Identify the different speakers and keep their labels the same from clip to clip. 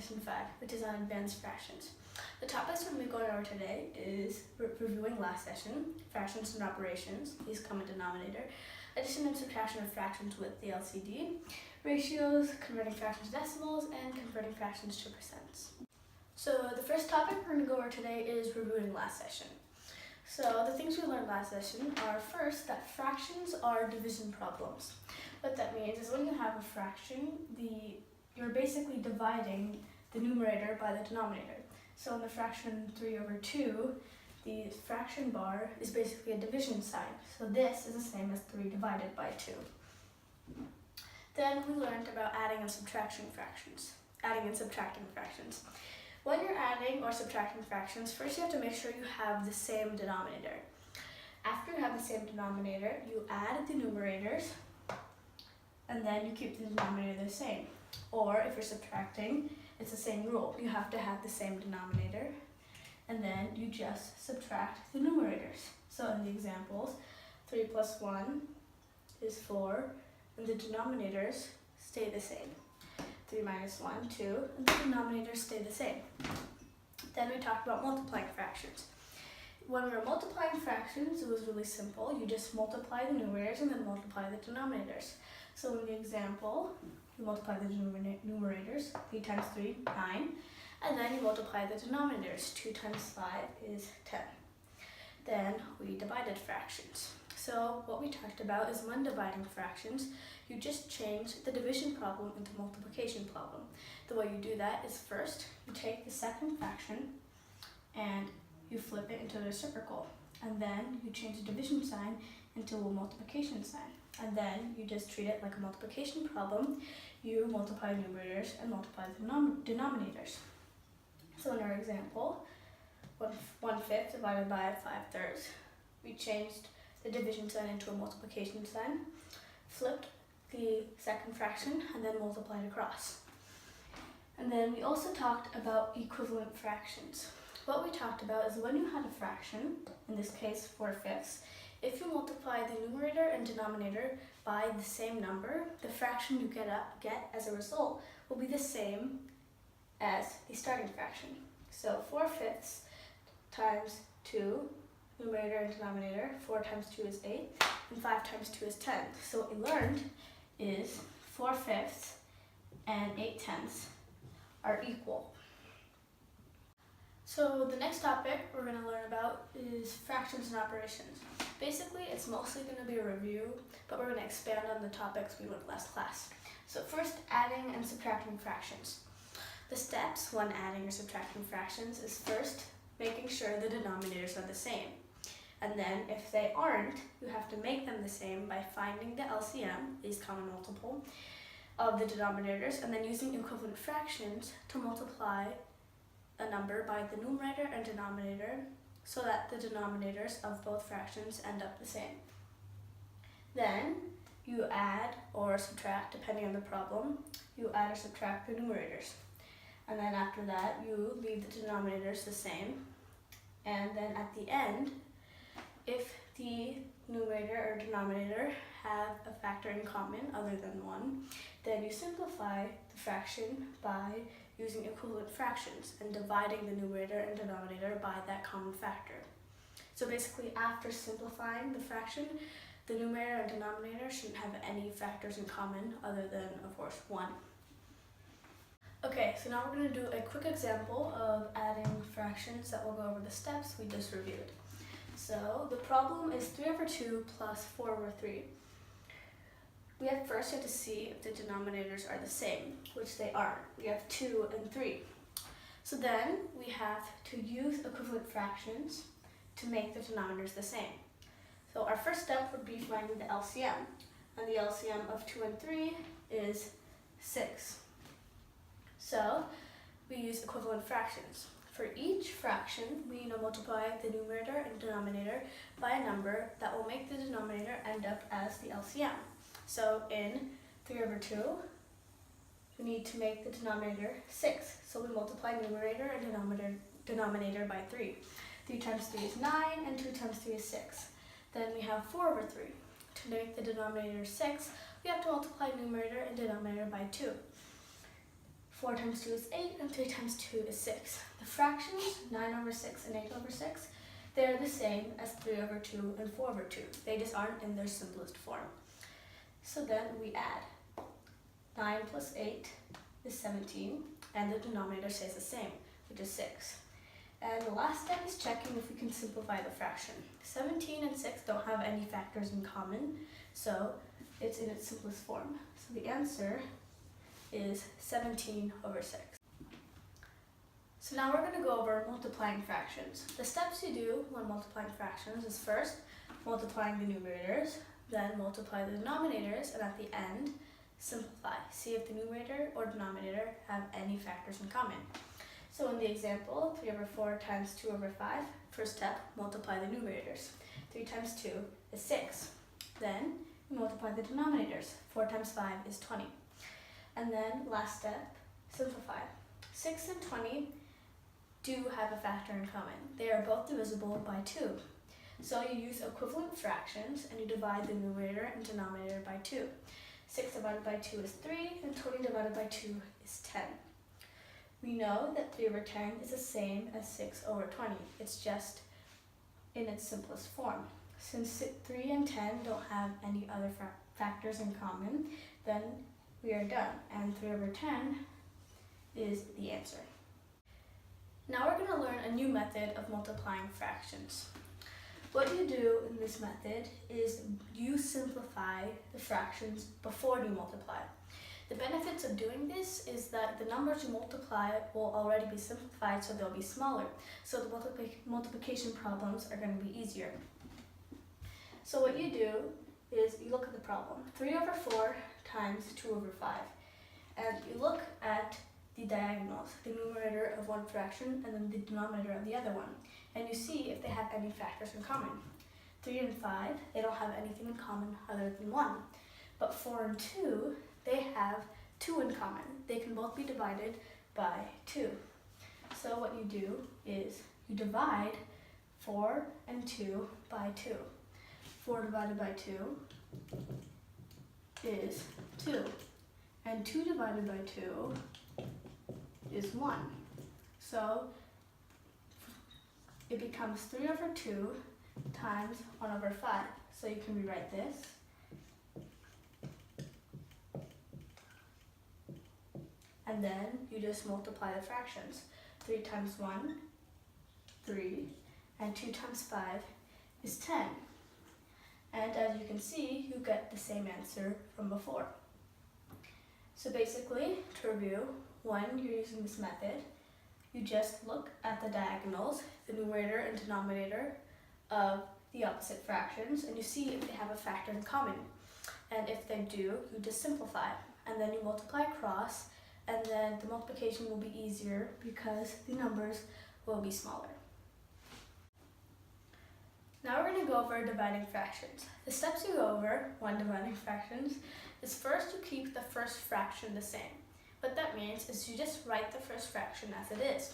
Speaker 1: Lesson 5, which is on advanced fractions. The topics we're going to go over today is reviewing last session, fractions and operations, least common denominator, addition and subtraction of fractions with the LCD, ratios, converting fractions to decimals, and converting fractions to percents. So the first topic we're going to go over today is reviewing last session. So the things we learned last session are first that fractions are division problems. What that means is when you have a fraction, you're basically dividing the numerator by the denominator. So in the fraction 3 over 2, the fraction bar is basically a division sign. So this is the same as 3 divided by 2. Then we learned about adding and subtracting fractions. When you're adding or subtracting fractions, first you have to make sure you have the same denominator. After you have the same denominator, you add the numerators, and then you keep the denominator the same. Or if you're subtracting, it's the same rule. You have to have the same denominator, and then you just subtract the numerators. So in the examples, 3 plus 1 is 4, and the denominators stay the same. 3 minus 1, 2, and the denominators stay the same. Then we talked about multiplying fractions. When we were multiplying fractions, it was really simple. You just multiply the numerators and then multiply the denominators. So in the example, you multiply the numerators, 3 times 3, 9, and then you multiply the denominators, 2 times 5 is 10. Then we divided fractions. So what we talked about is when dividing fractions, you just change the division problem into multiplication problem. The way you do that is first, you take the second fraction and you flip it into a reciprocal. And then you change the division sign into a multiplication sign. And then you just treat it like a multiplication problem. You multiply numerators and multiply the denominators. So in our example, 1/5 divided by 5/3, we changed the division sign into a multiplication sign, flipped the second fraction, and then multiplied across. And then we also talked about equivalent fractions. What we talked about is when you had a fraction, in this case 4/5, if you multiply the numerator and denominator by the same number, the fraction you get as a result will be the same as the starting fraction. So 4/5 times 2, numerator and denominator, 4 times 2 is 8, and 5 times 2 is 10. So what we learned is 4/5 and 8/10 are equal. So the next topic we're going to learn about is fractions and operations. Basically, it's mostly going to be a review, but we're going to expand on the topics we learned last class. So first, adding and subtracting fractions. The steps when adding or subtracting fractions is first, making sure the denominators are the same. And then if they aren't, you have to make them the same by finding the LCM, least common multiple, of the denominators, and then using equivalent fractions to multiply a number by the numerator and denominator so that the denominators of both fractions end up the same. Then you add or subtract, depending on the problem, you add or subtract the numerators. And then after that, you leave the denominators the same. And then at the end, if the numerator or denominator have a factor in common other than 1, then you simplify the fraction by using equivalent fractions and dividing the numerator and denominator by that common factor. So basically, after simplifying the fraction, the numerator and denominator shouldn't have any factors in common other than, of course, 1. Okay, so now we're going to do a quick example of adding fractions that will go over the steps we just reviewed. So the problem is 3 over 2 plus 4 over 3. We have to see if the denominators are the same, which they are. We have 2 and 3. So then we have to use equivalent fractions to make the denominators the same. So our first step would be finding the LCM. And the LCM of 2 and 3 is 6. So we use equivalent fractions. For each fraction, we multiply the numerator and denominator by a number that will make the denominator end up as the LCM. So in 3 over 2, we need to make the denominator 6. So we multiply numerator and denominator by 3. 3 times 3 is 9, and 2 times 3 is 6. Then we have 4 over 3. To make the denominator 6, we have to multiply numerator and denominator by 2. 4 times 2 is 8, and 3 times 2 is 6. The fractions 9 over 6 and 8 over 6, they're the same as 3 over 2 and 4 over 2. They just aren't in their simplest form. So then we add 9 plus 8 is 17, and the denominator stays the same, which is 6. And the last step is checking if we can simplify the fraction. 17 and 6 don't have any factors in common, so it's in its simplest form. So the answer is 17 over 6. So now we're going to go over multiplying fractions. The steps you do when multiplying fractions is first multiplying the numerators, then multiply the denominators, and at the end, simplify. See if the numerator or denominator have any factors in common. So in the example, 3 over 4 times 2 over 5, first step, multiply the numerators. 3 times 2 is 6. Then we multiply the denominators. 4 times 5 is 20. And then last step, simplify. 6 and 20 do have a factor in common. They are both divisible by 2. So you use equivalent fractions and you divide the numerator and denominator by 2. 6 divided by 2 is 3, and 20 divided by 2 is 10. We know that 3 over 10 is the same as 6 over 20. It's just in its simplest form. Since 3 and 10 don't have any other factors in common, then we are done, and 3 over 10 is the answer. Now we're going to learn a new method of multiplying fractions. What you do in this method is you simplify the fractions before you multiply. The benefits of doing this is that the numbers you multiply will already be simplified, so they'll be smaller. So the multiplication problems are going to be easier. So what you do is you look at the problem. 3 over 4 times 2 over 5. And you look at the diagonals, the numerator of one fraction and then the denominator of the other one. And you see if they have any factors in common. 3 and 5, they don't have anything in common other than 1. But 4 and 2, they have 2 in common. They can both be divided by 2. So what you do is you divide 4 and 2 by 2. 4 divided by 2 is 2. And 2 divided by 2 is 1. So it becomes 3 over 2 times 1 over 5. So you can rewrite this. And then you just multiply the fractions. 3 times 1, 3, and 2 times 5 is 10. And as you can see, you get the same answer from before. So basically, to review, when you're using this method, you just look at the diagonals, the numerator and denominator of the opposite fractions, and you see if they have a factor in common. And if they do, you just simplify. And then you multiply across, and then the multiplication will be easier because the numbers will be smaller. Now we're going to go over dividing fractions. The steps you go over when dividing fractions is first you keep the first fraction the same. What that means is you just write the first fraction as it is.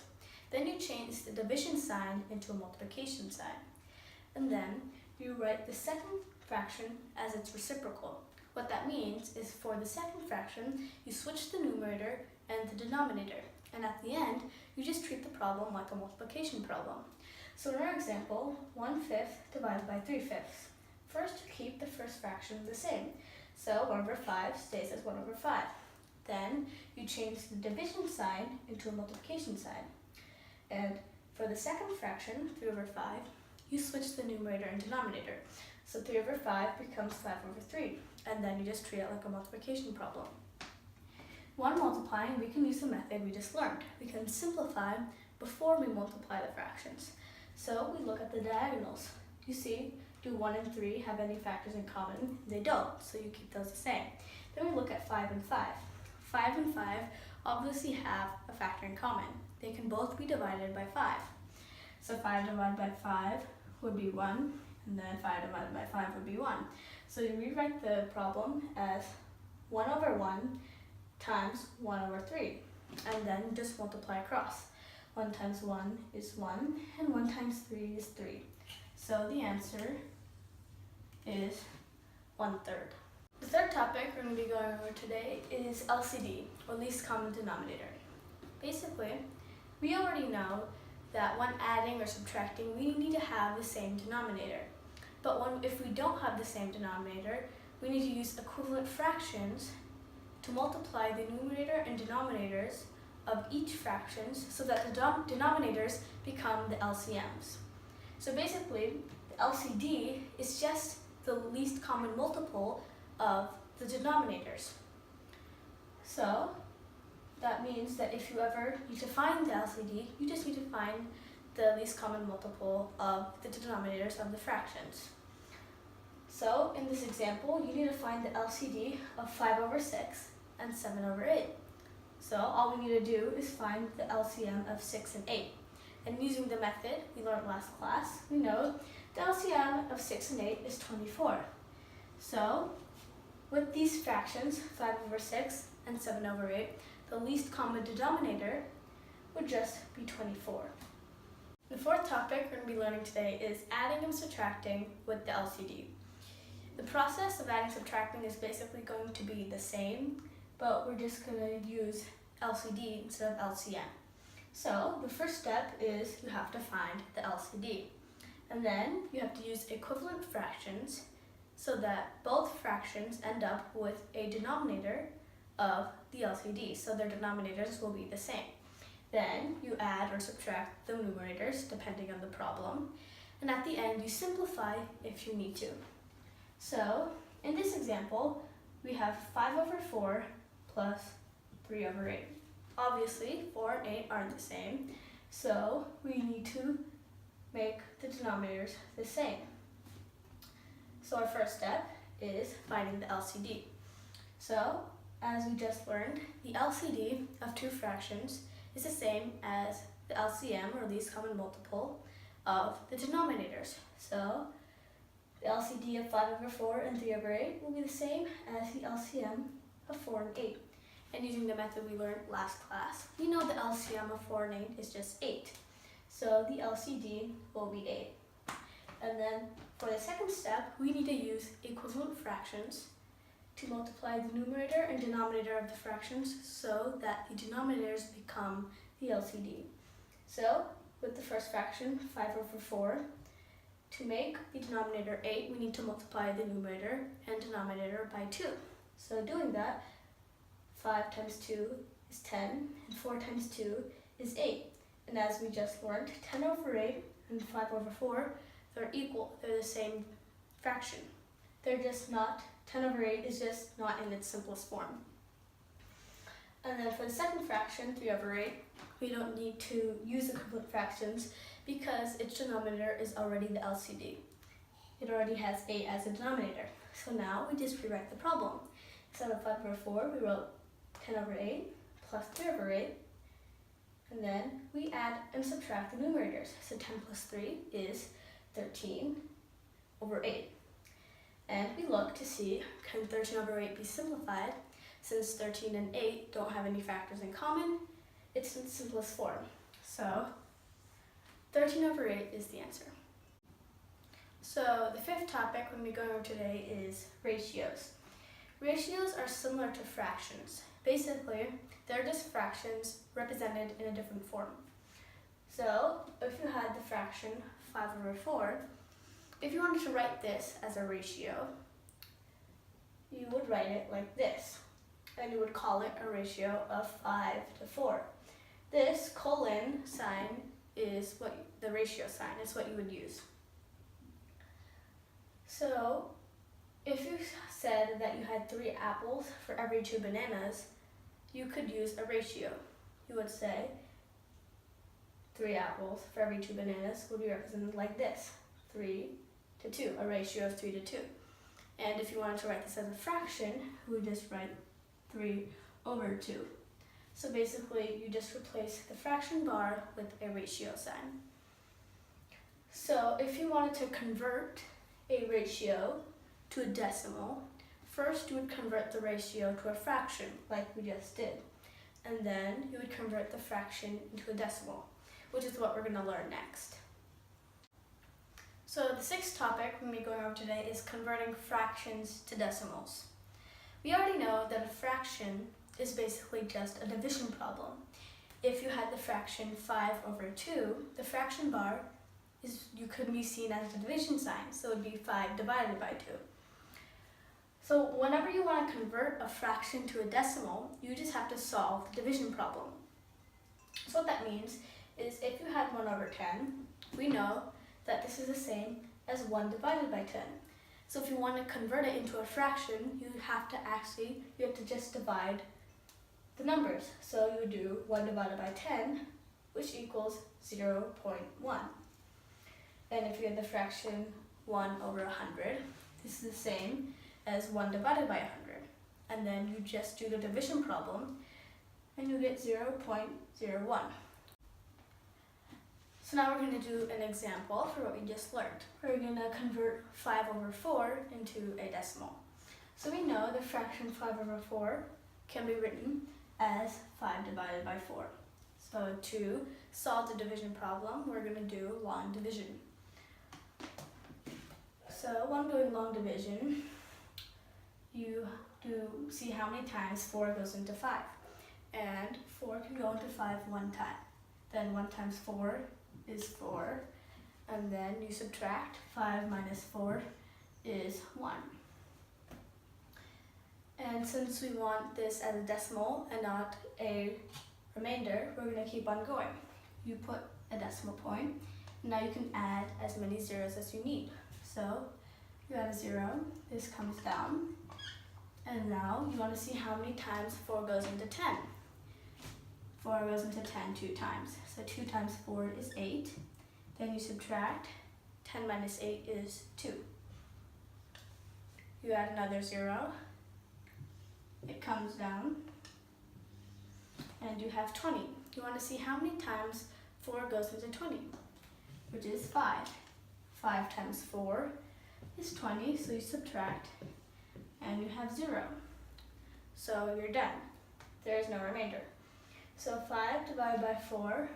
Speaker 1: Then you change the division sign into a multiplication sign. And then you write the second fraction as its reciprocal. What that means is for the second fraction, you switch the numerator and the denominator. And at the end, you just treat the problem like a multiplication problem. So in our example, 1/5 divided by 3/5. First, you keep the first fraction the same. So 1 over 5 stays as 1 over 5. Then you change the division sign into a multiplication sign. And for the second fraction, 3 over 5, you switch the numerator and denominator. So 3 over 5 becomes 5 over 3. And then you just treat it like a multiplication problem. When multiplying, we can use the method we just learned. We can simplify before we multiply the fractions. So we look at the diagonals. You see, do 1 and 3 have any factors in common? They don't, so you keep those the same. Then we look at 5 and 5. 5 and 5 obviously have a factor in common. They can both be divided by 5. So 5 divided by 5 would be 1, and then 5 divided by 5 would be 1. So you rewrite the problem as 1 over 1 times 1 over 3, and then just multiply across. 1 times 1 is 1, and 1 times 3 is 3. So the answer is 1/3. The third topic we're going to be going over today is LCD, or least common denominator. Basically, we already know that when adding or subtracting, we need to have the same denominator. But if we don't have the same denominator, we need to use equivalent fractions to multiply the numerator and denominators of each fractions so that the denominators become the LCMs. So basically, the LCD is just the least common multiple of the denominators. So that means that if you ever need to find the LCD, you just need to find the least common multiple of the denominators of the fractions. So in this example, you need to find the LCD of 5/6 and 7/8. So all we need to do is find the LCM of 6 and 8. And using the method we learned last class, we know the LCM of 6 and 8 is 24. So with these fractions, 5/6 and 7/8, the least common denominator would just be 24. The fourth topic we're going to be learning today is adding and subtracting with the LCD. The process of adding and subtracting is basically going to be the same, but we're just going to use LCD instead of LCM. So the first step is you have to find the LCD. And then you have to use equivalent fractions so that both fractions end up with a denominator of the LCD. So their denominators will be the same. Then you add or subtract the numerators depending on the problem. And at the end you simplify if you need to. So in this example, we have 5/4 plus 3/8. Obviously, 4 and 8 aren't the same, so we need to make the denominators the same. So our first step is finding the LCD. So, as we just learned, the LCD of two fractions is the same as the LCM, or least common multiple, of the denominators. So, the LCD of 5/4 and 3/8 will be the same as the LCM of 4 and 8. And using the method we learned last class, we know the LCM of 4 and 8 is just 8. So the LCD will be 8. And then for the second step, we need to use equivalent fractions to multiply the numerator and denominator of the fractions so that the denominators become the LCD. So with the first fraction, 5/4, to make the denominator 8, we need to multiply the numerator and denominator by 2. So doing that, 5 times 2 is 10, and 4 times 2 is 8. And as we just learned, 10/8 and 5/4, they're equal. They're the same fraction. They're just not, 10/8 is just not in its simplest form. And then for the second fraction, 3/8, we don't need to use equivalent fractions because its denominator is already the LCD. It already has 8 as a denominator. So now we just rewrite the problem. Instead of 5/4, we wrote 10/8 plus 3/8, and then we add and subtract the numerators. So 10 plus 3 is 13/8. And we look to see, can 13/8 be simplified? Since 13 and 8 don't have any factors in common, it's in its simplest form. So 13/8 is the answer. So the fifth topic we're going to be going over today is ratios. Ratios are similar to fractions. Basically, they're just fractions represented in a different form. So, if you had the fraction 5/4, if you wanted to write this as a ratio, you would write it like this, and you would call it a ratio of 5/4. This colon sign is what the ratio sign is what you would use. So, if you said that you had 3 apples for every 2 bananas, you could use a ratio. You would say 3 apples for every 2 bananas would be represented like this, 3/2, a ratio of 3/2. And if you wanted to write this as a fraction, we would just write 3/2. So basically, you just replace the fraction bar with a ratio sign. So if you wanted to convert a ratio to a decimal, first you would convert the ratio to a fraction, like we just did. And then you would convert the fraction into a decimal, which is what we're going to learn next. So the sixth topic we're going to be going over today is converting fractions to decimals. We already know that a fraction is basically just a division problem. If you had the fraction 5 over 2, the fraction bar could be seen as the division sign, so it would be 5 divided by 2. So whenever you want to convert a fraction to a decimal, you just have to solve the division problem. So what that means is if you had 1 over 10, we know that this is the same as 1 divided by 10. So if you want to convert it into a fraction, you have to just divide the numbers. So you would do 1 divided by 10, which equals 0.1. And if you had the fraction 1 over 100, this is the same as 1 divided by 100. And then you just do the division problem, and you get 0.01. So now we're going to do an example for what we just learned. We're going to convert 5 over 4 into a decimal. So we know the fraction 5 over 4 can be written as 5 divided by 4. So to solve the division problem, we're going to do long division. So when doing long division, you do see how many times 4 goes into 5. And 4 can go into 5 one time. Then 1 times 4 is 4. And then you subtract 5 minus 4 is 1. And since we want this as a decimal and not a remainder, we're going to keep on going. You put a decimal point. Now you can add as many zeros as you need. So you add a 0, this comes down. And now you want to see how many times 4 goes into 10. 4 goes into 10 2 times. So 2 times 4 is 8. Then you subtract. 10 minus 8 is 2. You add another 0. It comes down. And you have 20. You want to see how many times 4 goes into 20, which is 5. 5 times 4 is 20, so you subtract. And you have 0. So you're done. There is no remainder. So 5 divided by 4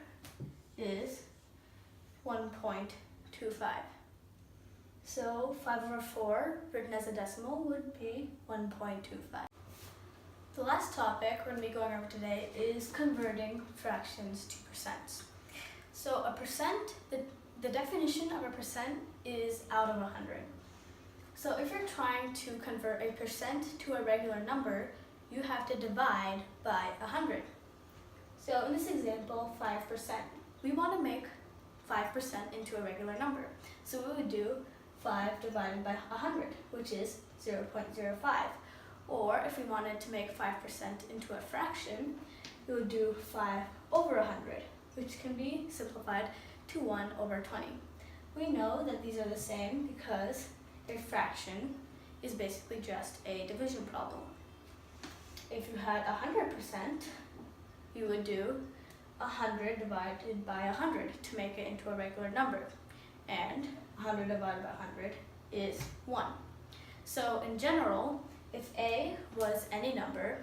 Speaker 1: is 1.25. So 5 over 4, written as a decimal, would be 1.25. The last topic we're going to be going over today is converting fractions to percents. So a percent, the definition of a percent is out of 100. So if you're trying to convert a percent to a regular number, you have to divide by 100. So in this example, 5%. We want to make 5% into a regular number. So we would do 5 divided by 100, which is 0.05. Or if we wanted to make 5% into a fraction, we would do 5 over 100, which can be simplified to 1 over 20. We know that these are the same because a fraction is basically just a division problem. If you had 100%, you would do 100 divided by 100 to make it into a regular number. And 100 divided by 100 is 1. So in general, if A was any number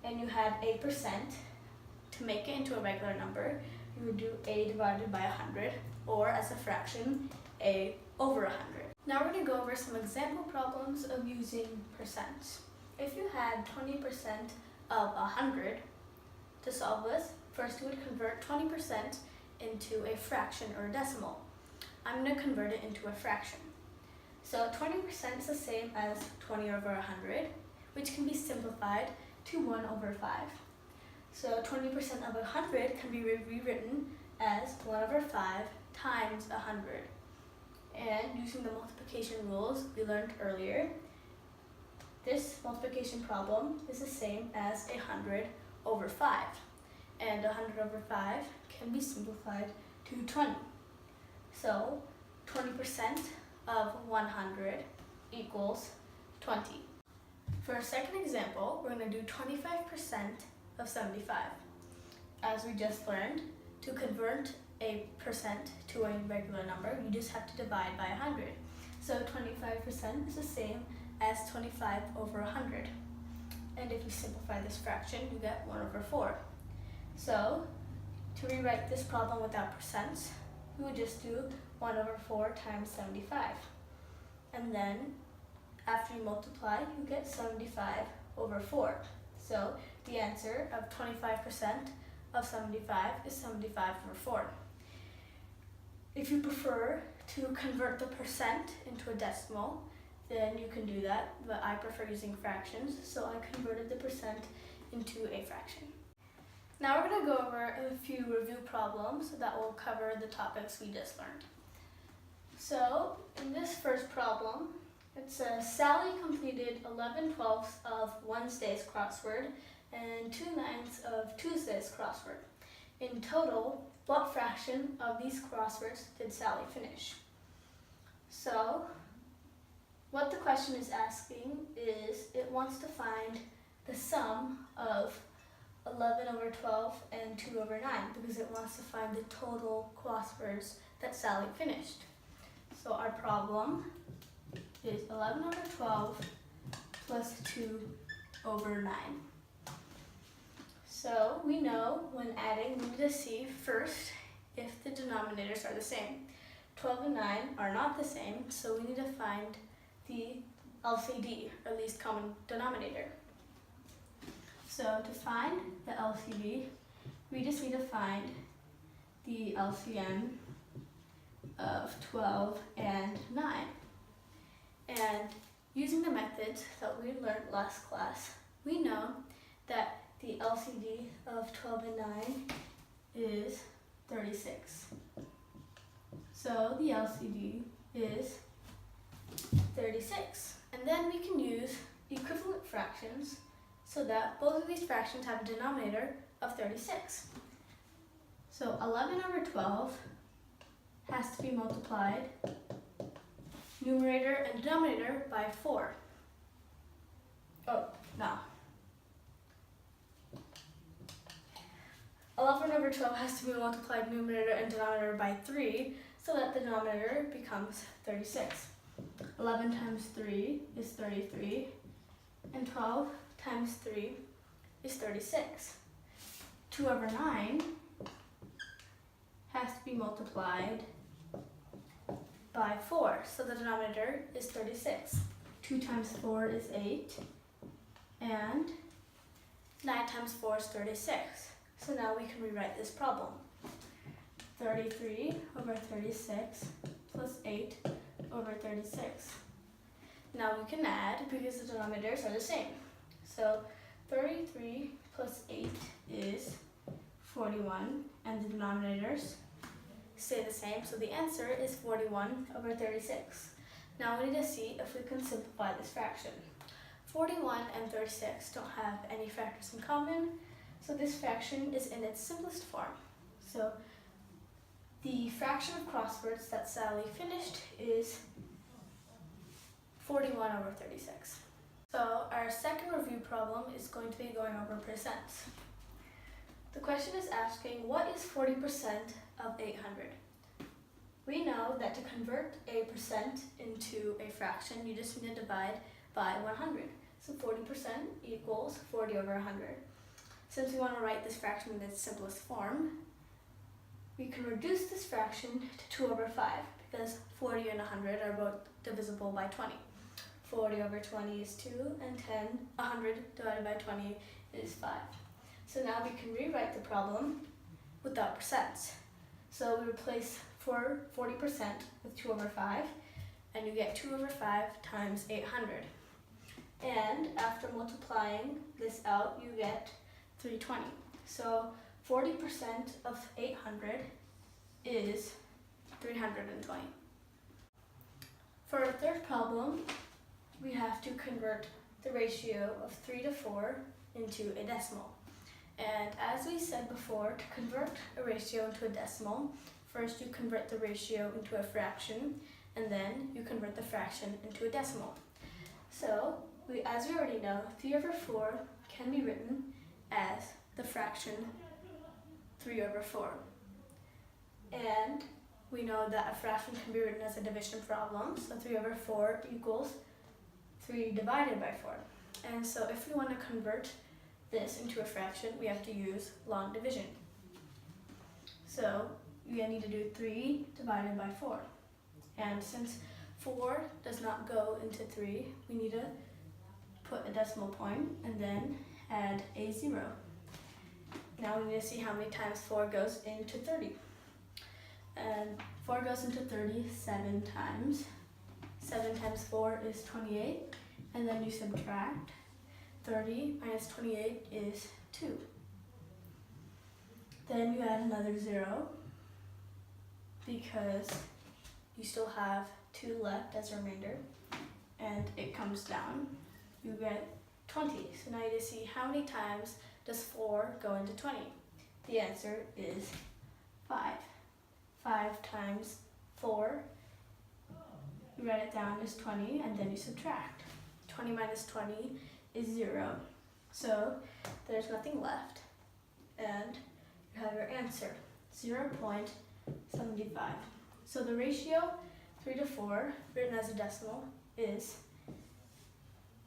Speaker 1: and you had a percent, to make it into a regular number, you would do A divided by 100, or as a fraction, A over 100. Now we're going to go over some example problems of using percents. If you had 20% of 100, to solve this, first you would convert 20% into a fraction or a decimal. I'm going to convert it into a fraction. So 20% is the same as 20 over 100, which can be simplified to 1 over 5. So 20% of 100 can be rewritten as 1 over 5 times 100. And using the multiplication rules we learned earlier, this multiplication problem is the same as 100 over 5. And 100 over 5 can be simplified to 20. So 20% of 100 equals 20. For our second example, we're going to do 25% of 75. As we just learned, to convert a percent to a regular number, you just have to divide by 100. So 25% is the same as 25 over 100. And if you simplify this fraction, you get 1 over 4. So to rewrite this problem without percents, we would just do 1 over 4 times 75. And then After you multiply, you get 75 over 4. So the answer of 25% of 75 is 75 over 4. If you prefer to convert the percent into a decimal, then you can do that, but I prefer using fractions, so I converted the percent into a fraction. Now we're going to go over a few review problems that will cover the topics we just learned. So in this first problem, it says Sally completed 11/12 of Wednesday's crossword and 2/9 of Tuesday's crossword. In total, what fraction of these crosswords did Sally finish? So what the question is asking is it wants to find the sum of 11/12 and 2/9 because it wants to find the total crosswords that Sally finished. So our problem is 11/12 plus 2/9. So we know when adding, we need to see first if the denominators are the same. 12 and 9 are not the same, so we need to find the LCD, or least common denominator. So to find the LCD, we just need to find the LCM of 12 and 9. And using the methods that we learned last class, we know that the LCD of 12 and 9 is 36. So the LCD is 36. And then we can use equivalent fractions so that both of these fractions have a denominator of 36. So 11/12 has to be multiplied, numerator and denominator, by 4. Oh, no. 11/12 has to be multiplied numerator and denominator by 3 so that the denominator becomes 36. 11 times 3 is 33, and 12 times 3 is 36. 2/9 has to be multiplied by 4, so the denominator is 36. 2 times 4 is 8, and 9 times 4 is 36. So now we can rewrite this problem. 33 over 36 plus 8 over 36. Now we can add because the denominators are the same. So 33 plus 8 is 41, and the denominators stay the same, so the answer is 41 over 36. Now we need to see if we can simplify this fraction. 41 and 36 don't have any factors in common, so this fraction is in its simplest form. So the fraction of crosswords that Sally finished is 41 over 36. So our second review problem is going to be going over percents. The question is asking, what is 40% of 800? We know that to convert a percent into a fraction, you just need to divide by 100. So 40% equals 40 over 100. Since we want to write this fraction in its simplest form, we can reduce this fraction to 2 over 5 because 40 and 100 are both divisible by 20. 40 over 20 is 2, and 100 divided by 20 is 5. So now we can rewrite the problem without percents. So we replace 40% with 2 over 5, and you get 2 over 5 times 800. And after multiplying this out, you get 320. So 40% of 800 is 320. For our third problem, we have to convert the ratio of 3 to 4 into a decimal. And as we said before, to convert a ratio into a decimal, first you convert the ratio into a fraction, and then you convert the fraction into a decimal. So, as we already know, 3 over 4 can be written as the fraction 3 over 4. And we know that a fraction can be written as a division problem, so 3 over 4 equals 3 divided by 4. And so if we want to convert this into a fraction, we have to use long division. So we need to do 3 divided by 4. And since 4 does not go into 3, we need to put a decimal point and then add a 0. Now we need to see how many times 4 goes into 30. And 4 goes into 30 7 times. 7 times 4 is 28. And then you subtract. 30 minus 28 is 2. Then you add another 0 because you still have 2 left as a remainder. And it comes down. You get 20. So now you need to see how many times does 4 go into 20. The answer is 5. 5 times 4, you write it down as 20, and then you subtract. 20 minus 20 is 0. So there's nothing left, and you have your answer, 0.75. So the ratio 3 to 4, written as a decimal, is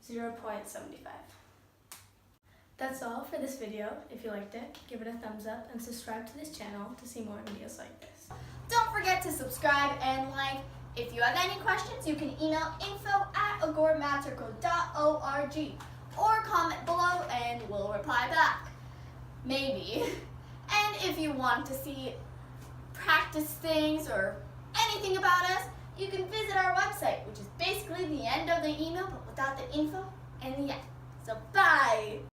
Speaker 1: 0.75. That's all for this video. If you liked it, give it a thumbs up and subscribe to this channel to see more videos like this.
Speaker 2: Don't forget to subscribe and like. If you have any questions, you can email info@agoramastercode.org or comment below and we'll reply back. Maybe. And if you want to see practice things or anything about us, you can visit our website, which is basically the end of the email, but without the info and the end. So bye!